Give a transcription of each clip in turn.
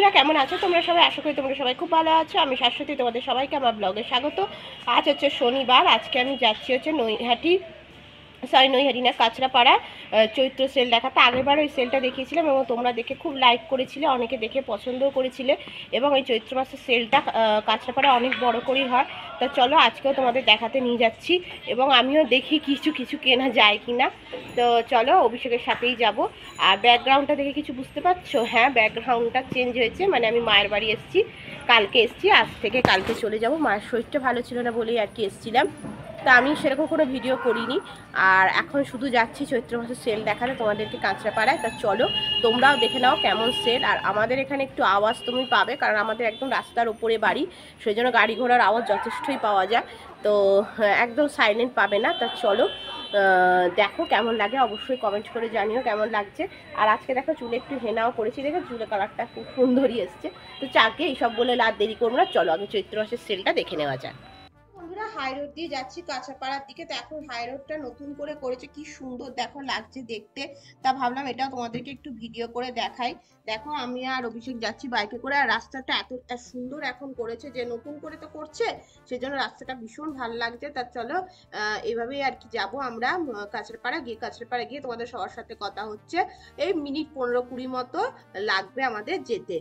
বন্ধুরা, কেমন আছো তোমরা সবাই? আশা করি তোমরা সবাই খুব ভালো আছো। আমি শাশ্বতী, তোমাদের সবাইকে আমার ব্লগে স্বাগত। আজ হচ্ছে শনিবার। আজকে আমি যাচ্ছি হচ্ছে নৈহাটি না কাঁচরাপাড়া চৈত্র সেল দেখাতে। আগেরবার ওই সেলটা দেখিয়েছিলাম এবং তোমরা দেখে খুব লাইক করেছিলে, অনেকে দেখে পছন্দও করেছিলে। এবং এই চৈত্র মাসের সেলটা কাঁচরাপাড়া অনেক বড় করেই হয়। তা চলো আজকেও তোমাদের দেখাতে নিয়ে যাচ্ছি এবং আমিও দেখি কিছু কিছু কেনা যায় কি না। তো চলো অভিষেকের সাথেই যাব। আর ব্যাকগ্রাউন্ডটা দেখে কিছু বুঝতে পারছো? হ্যাঁ, ব্যাকগ্রাউন্ডটা চেঞ্জ হয়েছে, মানে আমি মায়ের বাড়ি এসেছি। কালকে এসেছি, আজ থেকে কালকে চলে যাব। মায়ের শরীরটা ভালো ছিল না বলেই আর কি এসেছিলাম। তা আমি সেরকম কোনো ভিডিও করিনি। আর এখন শুধু যাচ্ছি চৈত্র মাসের সেল দেখাতে তোমাদেরকে কাঁচরাপাড়ায়। তা চলো তোমরাও দেখে নাও কেমন সেল। আর আমাদের এখানে একটু আওয়াজ তুমি পাবে, কারণ আমাদের একদম রাস্তার উপরে বাড়ি, সেই জন্য গাড়ি ঘোড়ার আওয়াজ যথেষ্টই পাওয়া যায়। তো একদম সাইলেন্ট পাবে না। তা চলো দেখো কেমন লাগে, অবশ্যই কমেন্ট করে জানিও কেমন লাগছে। আর আজকে দেখো চুলে একটু হেনাও করেছি, দেখো চুলে কালারটা খুব সুন্দরই এসছে। তো চাকে এইসব বলে আর দেরি করবো না, চলো আগে চৈত্র মাসের সেলটা দেখে নেওয়া যায়। বন্ধুরা, হাই রোড দিয়ে যাচ্ছি কাঁচরাপাড়ার দিকে। তো এখন হাই রোডটা নতুন করে করেছে, কি সুন্দর দেখো লাগছে দেখতে। তা ভাবলাম এটাও তোমাদেরকে একটু ভিডিও করে দেখাই। দেখো আমি আর অভিষেক যাচ্ছি বাইকে করে। আর রাস্তাটা এত সুন্দর এখন করেছে, যে নতুন করে তো করছে, সেজন্য রাস্তাটা ভীষণ ভালো লাগছে। তা চলো এইভাবেই আর কি যাবো আমরা কাঁচরাপাড়া গিয়ে তোমাদের সবার সাথে কথা হচ্ছে। এই মিনিট 15-20 মতো লাগবে আমাদের যেতে।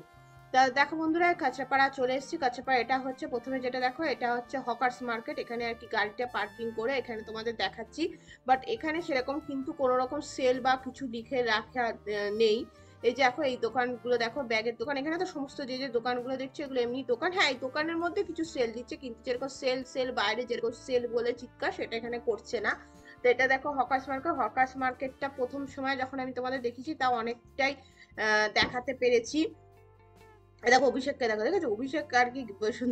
তা দেখো বন্ধুরা, কাঁচরাপাড়া চলে এসেছি। কাঁচরাপাড়া এটা হচ্ছে প্রথমে যেটা দেখো, এটা হচ্ছে হকার্স মার্কেট। এখানে আর কি গাড়িটা পার্কিং করে এখানে তোমাদের দেখাচ্ছি। বাট এখানে সেরকম কিন্তু কোনো রকম সেল বা কিছু লিখে রাখা নেই। এই যে দেখো এই দোকানগুলো দেখো, ব্যাগের দোকান। এখানে তো সমস্ত যে যে দোকানগুলো দেখছো এগুলো এমনি দোকান। হ্যাঁ, এই দোকানের মধ্যে কিছু সেল দিচ্ছে, কিন্তু যেরকম সেল সেল বাইরে যেরকম সেল বলে চিৎকার, সেটা এখানে করছে না। তো এটা দেখো হকার্স মার্কেটটা প্রথম সময় যখন আমি তোমাদের দেখিয়েছি তাও অনেকটাই দেখাতে পেরেছি। দেখো অভিষেককে দেখো, দেখেছো অভিষেক আর কি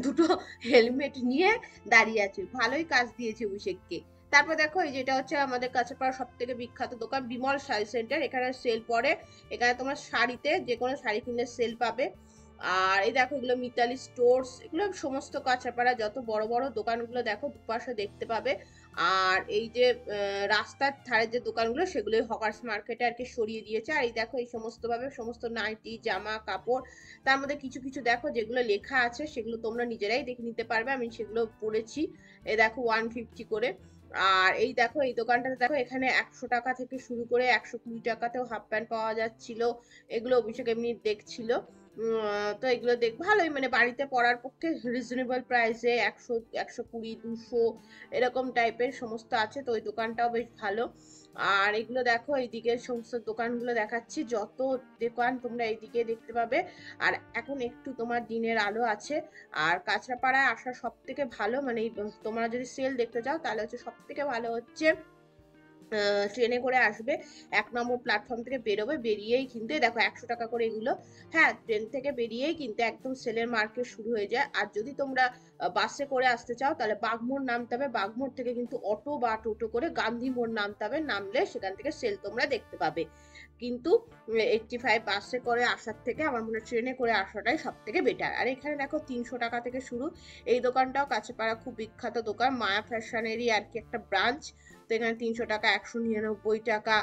দুটো হেলমেট নিয়ে দাঁড়িয়ে আছে, ভালোই কাজ দিয়েছে অভিষেককে। তারপর দেখো এই যেটা হচ্ছে আমাদের কাছে পাওয়া সব থেকে বিখ্যাত দোকান বিমল শাড়ি সেন্টার। এখানে সেল পড়ে, এখানে তোমার শাড়িতে যে কোনো শাড়ি কিনলে সেল পাবে। আর এই দেখো এগুলো মিতালি স্টোর্স, এগুলো সমস্ত কাঁচরাপাড়া যত বড় বড় দোকানগুলো দেখো দুপাশে দেখতে পাবে। আর এই যে রাস্তার ধারে যে দোকানগুলো সেগুলো হকার্স মার্কেটে আর কি সরিয়ে দিয়েছে। আর এই দেখো এই সমস্ত ভাবে সমস্ত নাইটি জামা কাপড়, তার মধ্যে কিছু কিছু দেখো যেগুলো লেখা আছে সেগুলো তোমরা নিজেরাই দেখে নিতে পারবে, আমি সেগুলো পড়েছি। এই দেখো 150 করে। আর এই দেখো এই দোকানটাতে দেখো, এখানে 100 টাকা থেকে শুরু করে 120 টাকাতেও হাফ প্যান্ট পাওয়া যাচ্ছিল। এগুলো অভিষেক এমনি দেখছিল। তো এগুলো দেখ ভালোই, মানে বাড়িতে পরার পক্ষে রিজনেবল প্রাইসে 100, 120, 200 এরকম টাইপের সমস্ত আছে। তো ওই দোকানটাও বেশ ভালো। আর এগুলো দেখো এইদিকে সমস্ত দোকানগুলো দেখাচ্ছি, যত দোকান তোমরা এইদিকে দেখতে পাবে। আর এখন একটু তোমার দিনের আলো আছে। আর কাঁচরাপাড়ায় আসা সব থেকে ভালো, মানে তোমরা যদি সেল দেখতে চাও তাহলে হচ্ছে সব থেকে ভালো হচ্ছে ট্রেনে করে আসবে। 1 নম্বর প্ল্যাটফর্ম থেকে বেরোবে, বেরিয়েই কিনতে দেখো 100 টাকা করে এগুলো। হ্যাঁ, ট্রেন থেকে বেরিয়েই কিনতে একদম সেলের মার্কেট শুরু হয়ে যায়। আর যদি তোমরা বাসে করে আসতে চাও তাহলে বাগমোড় নামতে হবে, বাগমোড় থেকে কিন্তু অটো বা টোটো করে গান্ধী মোড় নামতে হবে, নামলে সেখান থেকে সেল তোমরা দেখতে পাবে। কিন্তু 85 বাসে করে আসার থেকে আমার মনে হয় ট্রেনে করে আসাটাই সব থেকে বেটার। আর এখানে দেখো 300 টাকা থেকে শুরু। এই দোকানটাও কাছেপাড়া খুব বিখ্যাত দোকান, মায়া ফ্যাশনেরই আর কি একটা ব্রাঞ্চ। তো এখানে 300 টাকা, 199 টাকা,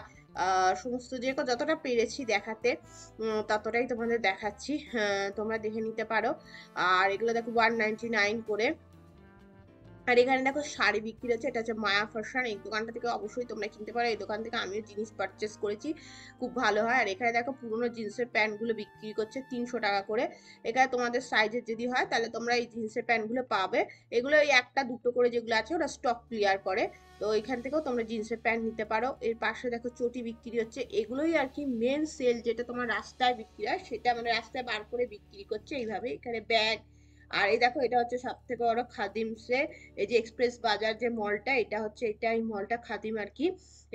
সমস্ত যে যতটা পেরেছি দেখাতে ততটাই তোমাদের দেখাচ্ছি, তোমরা দেখে নিতে পারো। আর এগুলো দেখো 199 করে। আর এখানে দেখো শাড়ি বিক্রি হচ্ছে, এটা হচ্ছে মায়া ফ্যাশন। এই দোকানটা থেকে অবশ্যই তোমরা কিনতে পারো, এই দোকান থেকে আমিও জিনিস পারচেস করেছি, খুব ভালো হয়। আর এখানে দেখো পুরোনো জিন্সের প্যান্ট গুলো বিক্রি করছে 300 টাকা করে। এখানে তোমাদের সাইজের যদি হয় তাহলে তোমরা এই জিন্সের প্যান্ট গুলো পাবে। এগুলো এই একটা দুটো করে যেগুলো আছে ওরা স্টক ক্লিয়ার করে। তো এখান থেকেও তোমরা জিন্সের প্যান্ট নিতে পারো। এর পাশে দেখো চটি বিক্রি হচ্ছে, এগুলোই আর কি মেন সেল, যেটা তোমার রাস্তায় বিক্রি হয় সেটা মানে রাস্তায় বার করে বিক্রি করছে এইভাবে। এখানে ব্যাগ। আর এই দেখো এটা হচ্ছে সব থেকে বড় খাদিমসে, এই যে এক্সপ্রেস বাজার যে মলটা, এটা হচ্ছে এটা এই মলটা খাদিম আর কি।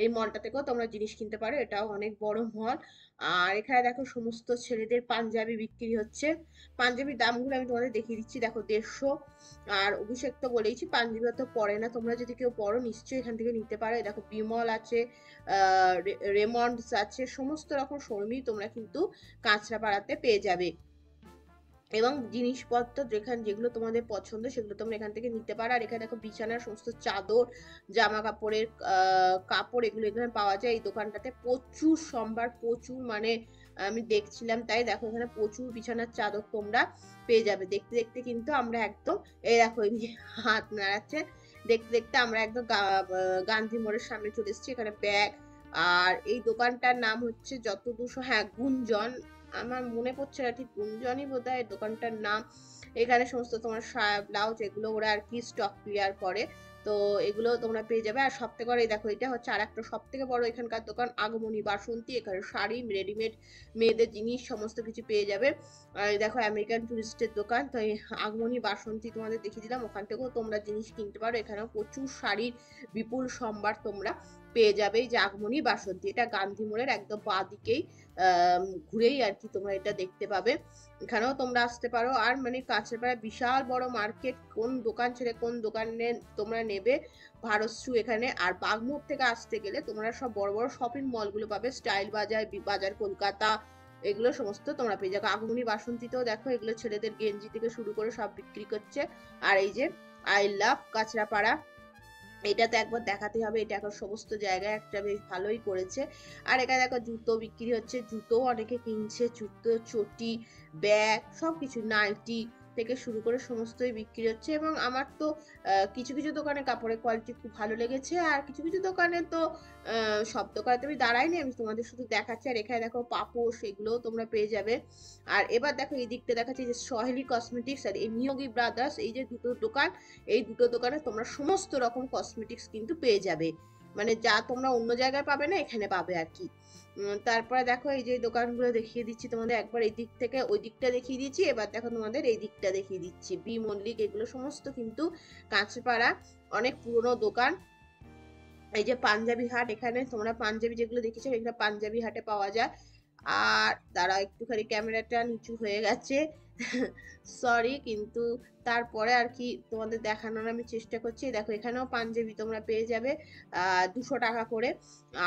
এই মলটা থেকেও তোমরা জিনিস কিনতে পারো, এটাও অনেক বড় মল। আর এখানে দেখো সমস্ত ছেলেদের পাঞ্জাবি বিক্রি হচ্ছে। পাঞ্জাবির দামগুলো আমি তোমাদের দেখিয়ে দিচ্ছি, দেখো 150। আর অভিষেক তো বলেইছি পাঞ্জাবি তো পরে না, তোমরা যদি কেউ পড়ো নিশ্চয়ই এখান থেকে নিতে পারো। দেখো বিমল আছে, রেমন্ডস আছে, সমস্ত রকম শোরুমই তোমরা কিন্তু কাঁচরাপাড়াতে পেয়ে যাবে। এবং জিনিসপত্র যেগুলো তোমাদের পছন্দ সেগুলো তোমরা এখান থেকে নিতে পারো। আর এখানে দেখো বিছানার সমস্ত চাদর, জামা কাপড়ের কাপড়, এগুলো এখানে পাওয়া যায় এই দোকানটাতে প্রচুর সম্ভার, প্রচুর মানে আমি দেখছিলাম, তাই দেখো এখানে প্রচুর বিছানার চাদর তোমরা পেয়ে যাবে। দেখতে দেখতে কিন্তু আমরা একদম, এই দেখো এই যে হাত নাড়াচ্ছে, দেখতে দেখতে আমরা একদম গান্ধী মোড়ের সামনে চলে এসেছি। এখানে ব্যাগ, আর এই দোকানটার নাম হচ্ছে যতদূর, হ্যাঁ গুঞ্জন, আমার মনে পড়ছে না ঠিক, গুঞ্জনই বোধহয় দোকানটার নাম। এখানে সমস্ত তোমার সায়া ব্লাউজ এগুলো ওরা আর কি স্টক ক্লিয়ার করে, তো এগুলো তোমরা পেয়ে যাবে। আর সব থেকে বড় দেখো, এটা হচ্ছে আর একটা সব থেকে বড় এখানকার দোকান আগমনী বাসন্তী। এখানে শাড়ি, রেডিমেড মেয়েদের জিনিস সমস্ত কিছু পেয়ে যাবে। আর দেখো আমেরিকান টুরিস্টের দোকান, তো এই আগমনী বাসন্তী তোমাদের দেখিয়ে দিলাম, ওখান থেকেও তোমরা জিনিস কিনতে পারো। এখানেও প্রচুর শাড়ির বিপুল সম্ভার তোমরা পেয়ে যাবে। এই যে আগমনী বাসন্তী, এটা গান্ধী মোড়ের একদম বাঁ দিকেই ঘুরেই আর কি তোমরা এটা দেখতে পাবে। এখানেও তোমরা আসতে পারো। আর মানে কাঁচরাপাড়া বিশাল বড় মার্কেট, কোন দোকান ছেড়ে কোন দোকানে তোমরা নেবে, ভারতসু এখানে। আর বাগমোড় থেকে আসতে গেলে তোমরা সব বড় বড় শপিং মলগুলো পাবে, স্টাইল বাজার, বিগ বাজার কলকাতা, এগুলো সমস্ত তোমরা পেয়ে যাবে। আগমনী বাসন্তীতেও দেখো এগুলো ছেলেদের গেঞ্জি থেকে শুরু করে সব বিক্রি করছে। আর এই যে আই লাভ কাঁচরাপাড়া, এটা তো একবার দেখাতে হবে, এটা এখন সমস্ত জায়গায় একটা বেশ ভালোই করেছে। আর এখানে দেখো জুতো বিক্রি হচ্ছে, জুতো অনেকে কিনছে, জুতো, চটি, ব্যাগ, সবকিছু, নাইটি থেকে শুরু করে সমস্তই বিক্রি হচ্ছে। এবং আমার তো কিছু কিছু দোকানে কাপড়ের কোয়ালিটি খুব ভালো লেগেছে, আর কিছু কিছু দোকানে তো সব দোকানে তুমি দাঁড়াইনি, আমি তোমাদের শুধু দেখাচ্ছি। আর এখানে দেখো পাপোশ, এগুলোও তোমরা পেয়ে যাবে। আর এবার দেখো এই দিকটা দেখাচ্ছি যে সহেলি কসমেটিক্স আর এই নিয়োগী ব্রাদার্স, এই যে দুটো দোকান, এই দুটো দোকানে তোমরা সমস্ত রকম কসমেটিক্স কিন্তু পেয়ে যাবে, মানে যা তোমরা অন্য জায়গায় পাবে না এখানে পাবে আর কি। তারপরে দেখো এই যে দোকানগুলো দেখিয়ে দিচ্ছি তোমাদের, একবার এই দিক থেকে ওই দিকটা দেখিয়ে দিচ্ছি, এবার দেখো তোমাদের এই দিকটা দেখিয়ে দিচ্ছি। বি মল্লিক, এগুলো সমস্ত কিন্তু কাঁচরাপাড়া অনেক পুরনো দোকান। এই যে পাঞ্জাবি হাট, এখানে তোমরা পাঞ্জাবি যেগুলো দেখেছো এগুলো পাঞ্জাবি হাটে পাওয়া যায়। আর তারা একটুখানি ক্যামেরাটা নিচু হয়ে গেছে সরি, কিন্তু তারপরে আর কি তোমাদের দেখানোর আমি চেষ্টা করছি। দেখো এখানেও পাঞ্জাবি তোমরা পেয়ে যাবে 200 টাকা করে।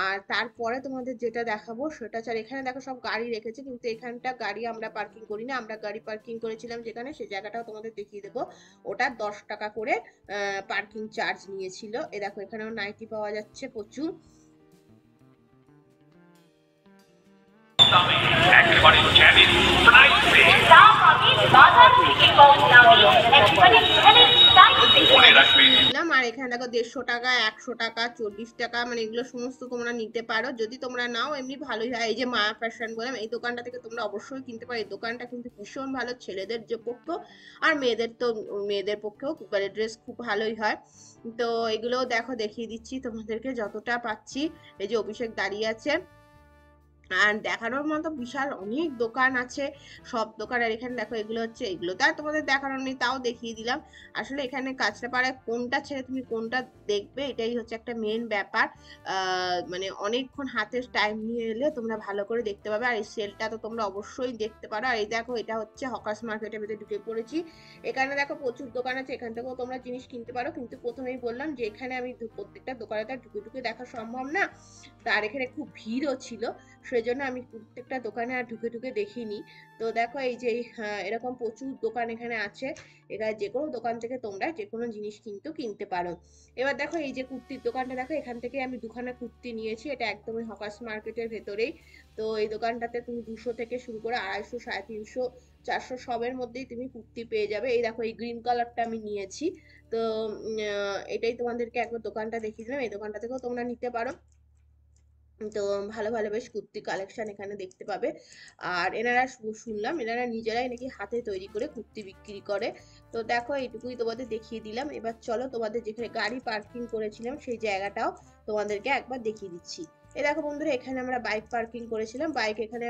আর তারপরে তোমাদের যেটা দেখাবো সেটা হচ্ছে, এখানে দেখো সব গাড়ি রেখেছে, কিন্তু এখানটা গাড়ি আমরা পার্কিং করি না, আমরা গাড়ি পার্কিং করেছিলাম যেখানে, সেই জায়গাটাও তোমাদের দেখিয়ে দেবো। ওটা 10 টাকা করে পার্কিং চার্জ নিয়েছিল। এ দেখো এখানেও নাইটি পাওয়া যাচ্ছে প্রচুর। আর এখানে দেখো 150 টাকা, 100 টাকা, 40 টাকা, মানে এগুলো সমস্ত তোমরা নিতে পারো। যদি তোমরা নাও এমনি ভালোই হয়। এই যে মায়া ফ্যাশন বললাম, এই দোকানটা থেকে তোমরা অবশ্যই কিনতে পারো। এই দোকানটা কিন্তু ভীষণ ভালো, ছেলেদের যে পক্ষ আর মেয়েদের, তো মেয়েদের পক্ষেও মানে ড্রেস খুব ভালোই হয়। তো এগুলোও দেখো দেখিয়ে দিচ্ছি তোমাদেরকে যতটা পাচ্ছি। এই যে অভিষেক দাঁড়িয়ে আছে, আর দেখানোর মতো বিশাল অনেক দোকান আছে, সব দোকান। আর এখানে দেখো এগুলো হচ্ছে, এগুলো তো আর তোমাদের দেখানোর নেই, তাও দেখিয়ে দিলাম। আসলে এখানে কাঁচরাপাড়ায় কোনটা ছেড়ে তুমি কোনটা দেখবে, এটাই হচ্ছে একটা মেন ব্যাপার। মানে অনেকক্ষণ হাতে টাইম নিয়ে এলে তোমরা ভালো করে দেখতে পাবে। আর এই সেলটা তো তোমরা অবশ্যই দেখতে পারো। আর এই দেখো এটা হচ্ছে হকার্স মার্কেটের ভিতরে ঢুকে পড়েছি। এখানে দেখো প্রচুর দোকান আছে, এখান থেকেও তোমরা জিনিস কিনতে পারো। কিন্তু প্রথমেই বললাম যে এখানে আমি প্রত্যেকটা দোকানে তো ঢুকে ঢুকে দেখা সম্ভব না, তার এখানে খুব ভিড়ও ছিল, সেজন্য আমি প্রত্যেকটা দোকানে আর ঢুকে ঢুকে দেখিনি। তো দেখো এই যে এরকম প্রচুর দোকান এখানে আছে, এখানে যে কোনো দোকান থেকে তোমরা যে কোনো জিনিস কিন্তু কিনতে পারো। এবার দেখো এই যে কুর্তির দোকানটা দেখো, এখান থেকে আমি দুখানা কুর্তি নিয়েছি, এটা একদমই হকার্স মার্কেটের ভেতরেই। তো এই দোকানটাতে তুমি 200 থেকে শুরু করে 250, 350, 400 সবের মধ্যেই তুমি কুর্তি পেয়ে যাবে। এই দেখো এই গ্রিন কালারটা আমি নিয়েছি। তো এটাই তোমাদেরকে একবার দোকানটা দেখিয়ে দিলাম, এই দোকানটা থেকেও তোমরা নিতে পারো। তো ভালো ভালো বেশ কুর্তি কালেকশন এখানে দেখতে পাবে। আর এনারা শুনলাম এনারা নিজেরাই নাকি হাতে তৈরি করে কুর্তি বিক্রি করে। তো দেখো এইটুকুই তোমাদের দেখিয়ে দিলাম। এবার চলো তোমাদের যেখানে গাড়ি পার্কিং করেছিলাম সেই জায়গাটাও তোমাদেরকে একবার দেখিয়ে দিচ্ছি। এই দেখো বন্ধুরা, এখানে আমরা বাইক পার্কিং করেছিলাম, বাইক এখানে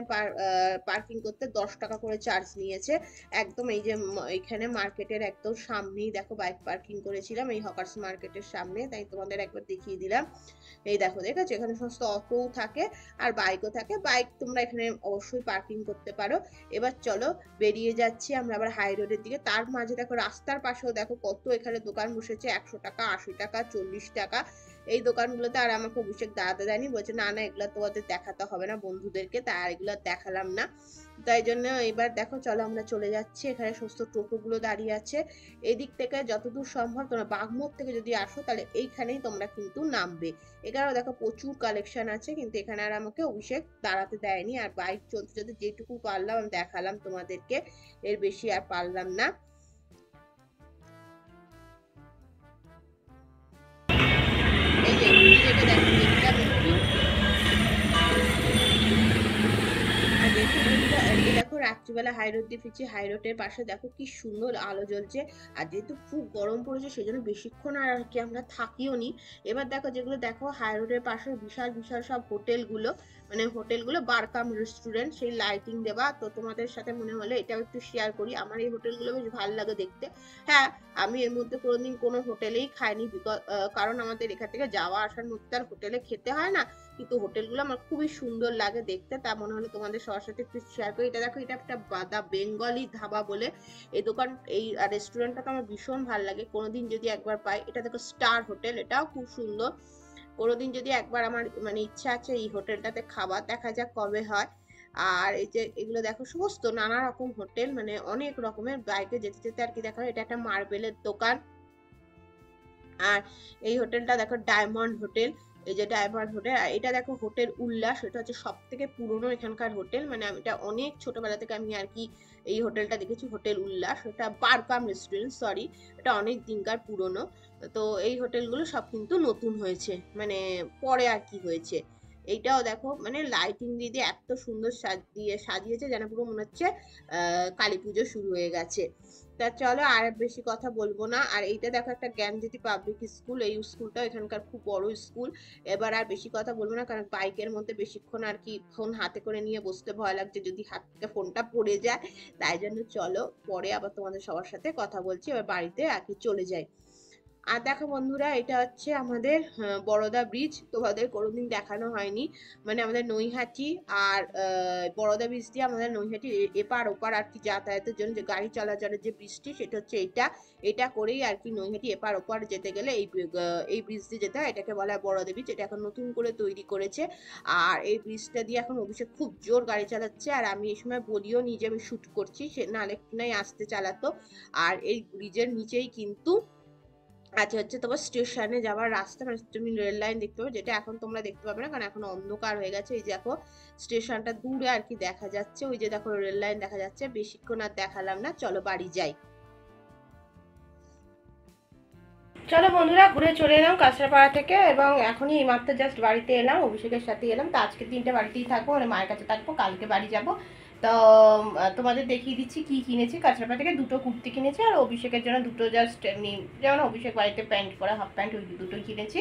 পার্কিং করতে 10 টাকা করে চার্জ নিয়েছে। একদম এই যে এখানে মার্কেটের একদম সামনেই দেখো বাইক পার্কিং করেছিলাম, এই হকার্স মার্কেটের সামনে, তাই তোমাদের একবার দেখিয়ে দিলাম। এই দেখো দেখেছো এখানে সমস্ত অটোও থাকে আর বাইকও থাকে, বাইক তোমরা এখানে অবশ্যই পার্কিং করতে পারো। এবার চলো বেরিয়ে যাচ্ছি আমরা আবার হাই রোডের দিকে। তার মাঝে দেখো রাস্তার পাশেও দেখো কত এখানে দোকান বসেছে, 100 টাকা, 80 টাকা, 40 টাকা, এই দোকানগুলোতে। আর আমাকে অভিষেক দাঁড়াতে দেয়নি, বলছে না না এগুলো তোমাদের দেখাতে হবে না বন্ধুদেরকে, তাই আর এগুলো দেখালাম না। তাই জন্য এবার দেখো চলো আমরা চলে যাচ্ছি। এখানে সমস্ত টোটোগুলো দাঁড়িয়ে আছে। এদিক থেকে যতদূর সম্ভব তোমরা বাগমোড় থেকে যদি আসো তাহলে এইখানেই তোমরা কিন্তু নামবে। এখানেও দেখো প্রচুর কালেকশন আছে, কিন্তু এখানে আর আমাকে অভিষেক দাঁড়াতে দেয়নি। আর বাইক চলতে চলতে যেটুকু পারলাম আমি দেখালাম তোমাদেরকে, এর বেশি আর পারলাম না। এই যে যেটা দেখো যেটা দেখো রাত্রিবেলা হাই রোড দিয়ে ফিরছি, হাই রোডের পাশে দেখো কি সুন্দর আলো জ্বলছে। আর যেহেতু খুব গরম পড়েছে সেজন্য বেশিক্ষণ আর কি আমরা থাকিও নি। এবার দেখো যেগুলো দেখো হাই রোডের পাশে বিশাল বিশাল সব হোটেলগুলো, মানে হোটেলগুলো বার কাম রেস্টুরেন্ট, সেই লাইটিং দেওয়া। তো তোমাদের সাথে মনে হলে এটাও একটু শেয়ার করি, আমার এই হোটেলগুলো বেশ ভালো লাগে দেখতে। হ্যাঁ, আমি এর মধ্যে কোনোদিন কোনো হোটেলেই খাইনি, কারণ আমাদের এখান থেকে যাওয়া আসার মধ্যে আর হোটেলে খেতে হয় না। কিন্তু হোটেলগুলো আমার খুবই সুন্দর লাগে দেখতে, তা মনে হলো তোমাদের সবার সাথে একটু শেয়ার করি। এটা দেখো, এটা একটা দা বেঙ্গলি ধাবা বলে এই দোকান, এই রেস্টুরেন্টটা তো আমার ভীষণ ভালো লাগে। কোনোদিন যদি একবার পাই, এটা দেখো স্টার হোটেল, এটাও খুব সুন্দর। কোনোদিন যদি একবার আমার মানে ইচ্ছা আছে এই হোটেলটাতে খাবার, দেখা যাক কবে হয়। আর এই যে এগুলো দেখো সমস্ত নানা রকম হোটেল, মানে অনেক রকমের, বাইকে যেতে যেতে আর কি দেখো। এটা একটা মার্বেলের দোকান। আর এই হোটেলটা দেখো ডায়মন্ড হোটেল, এই যে ডায়মন্ড হোটেল। আর এটা দেখো হোটেল উল্লাস, এটা হচ্ছে সব থেকে পুরনো এখানকার হোটেল, মানে এটা অনেক ছোটবেলা থেকে আমি আর কি এই হোটেলটা দেখেছি, হোটেল উল্লাস। এটা বারকাম রেস্টুরেন্ট, সরি, এটা অনেক দিনকার পুরনো। তো এই হোটেলগুলো সব কিন্তু নতুন হয়েছে, মানে পরে আর কি হয়েছে। এইটাও দেখো মানে লাইটিং দিয়ে এত সুন্দর সাজিয়েছে যেন পুরো মনে হচ্ছে কালী পুজো শুরু হয়ে গেছে। তা চলো আর বেশি কথা বলবো না। আর এইটা দেখো একটা জ্ঞানজ্যোতি পাবলিক স্কুল, এই স্কুলটা এখানকার খুব বড় স্কুল। এবার আর বেশি কথা বলবো না, কারণ বাইকের মধ্যে বেশিক্ষণ আর কি ফোন হাতে করে নিয়ে বসতে ভয় লাগছে যদি হাত থেকে ফোনটা পড়ে যায়। তাই জন্য চলো পরে আবার তোমাদের সবার সাথে কথা বলছি, এবার বাড়িতে আর কি চলে যাই। আর দেখো বন্ধুরা, এটা হচ্ছে আমাদের বড়দা ব্রিজ, তোমাদের কোনোদিন দেখানো হয়নি। মানে আমাদের নৈহাটি আর বড়দা ব্রিজ দিয়ে আমাদের নৈহাটি এপার ওপার আর কি যাতায়াতের জন্য যে গাড়ি চলাচলের যে ব্রিজটি, সেটা হচ্ছে এটা। এটা করেই আর কি নৈহাটি এপার ওপার যেতে গেলে এই ব্রিজ দিয়ে যেতে হয়। এটাকে বলা হয় বড়দা ব্রিজ, এটা এখন নতুন করে তৈরি করেছে। আর এই ব্রিজটা দিয়ে এখন অভিষেক খুব জোর গাড়ি চালাচ্ছে, আর আমি এই সময় বলিও নি যে আমি শুট করছি, সে নাহলে নাই আসতে চালাতো। আর এই ব্রিজের নিচেই কিন্তু আচ্ছা হচ্ছে তোমার স্টেশনে যাওয়ার রাস্তা, মানে তুমি রেল লাইন দেখতে পাবে, যেটা এখন তোমরা দেখতে পাবে না কারণ এখন অন্ধকার হয়ে গেছে। এই যে দেখো স্টেশনটা দূরে আর কি দেখা যাচ্ছে, ওই যে দেখো রেল লাইন দেখা যাচ্ছে। বেশিক্ষণ আর দেখালাম না, চলো বাড়ি যাই। চলো বন্ধুরা, ঘুরে চলে এলাম কাঁচরাপাড়া থেকে, এবং এখনই এইমাত্র জাস্ট বাড়িতে এলাম, অভিষেকের সাথে এলাম। তো আজকের দিনটা বাড়িতেই থাকবো, মানে মায়ের কাছে থাকবো, কালকে বাড়ি যাব। তো তোমাদের দেখিয়ে দিচ্ছি কি কিনেছি। কাঁচরাপাড়া থেকে দুটো কুর্তি কিনেছি, আর অভিষেকের জন্য দুটো জাস্ট এমনি, যেমন অভিষেক বাড়িতে প্যান্ট পরা, হাফ প্যান্ট, ওই দুটোই কিনেছি।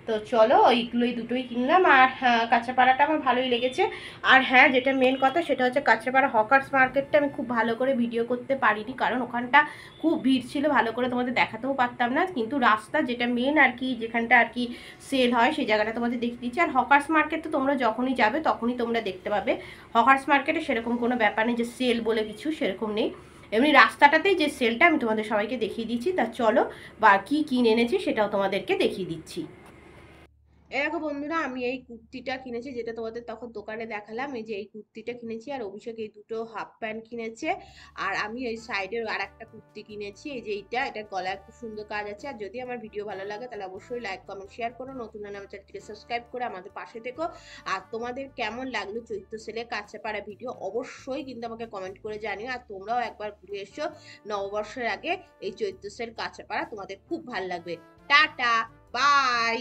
তো চলো ওইগুলোই দুটোই কিনলাম। আর কাঁচরাপাড়াটা আমার ভালোই লেগেছে। আর হ্যাঁ, যেটা মেন কথা সেটা হচ্ছে কাঁচরাপাড়া হকার্স মার্কেটটা আমি খুব ভালো করে ভিডিও করতে পারিনি, কারণ ওখানটা খুব ভিড় ছিল, ভালো করে তোমাদের দেখাতেও পারতাম না। কিন্তু রাস্তা যেটা মেন আর কি, যেখানটা আর কি সেল হয়, সেই জায়গাটা তোমাদের দেখতে দিচ্ছি। আর হকার্স মার্কেট তো তোমরা যখনই যাবে তখনই তোমরা দেখতে পাবে। হকার্স মার্কেটে সেরকম কোনো ব্যাপার নেই যে সেল বলে কিছু, সেরকম নেই। এমনি রাস্তাটাতেই যে সেলটা আমি তোমাদের সবাইকে দেখিয়ে দিচ্ছি। তা চলো বা কি কিনে এনেছি সেটাও তোমাদেরকে দেখিয়ে দিচ্ছি। দেখো বন্ধুরা, আমি এই কুর্তিটা কিনেছি, যেটা তোমাদের তখন দোকানে দেখালাম। এই যে এই কুর্তিটা কিনেছি, আর অভিষেক এই দুটো হাফ প্যান্ট কিনেছে। আর আমি এই সাইডের আর একটা কুর্তি কিনেছি, এই যে এটা গলায় খুব সুন্দর কাজ আছে। আর যদি আমার ভিডিও ভালো লাগে তাহলে অবশ্যই লাইক কমেন্ট শেয়ার করো, নতুন হলে আমার চ্যানেলটিকে সাবস্ক্রাইব করে আমাদের পাশে থেকো। আর তোমাদের কেমন লাগলো চৈত্র সেলের কাঁচরাপাড়া ভিডিও অবশ্যই কিন্তু আমাকে কমেন্ট করে জানিও। আর তোমরাও একবার ঘুরে এসো নববর্ষের আগে এই চৈত্র সেল কাঁচরাপাড়া, তোমাদের খুব ভালো লাগবে। Tata, by.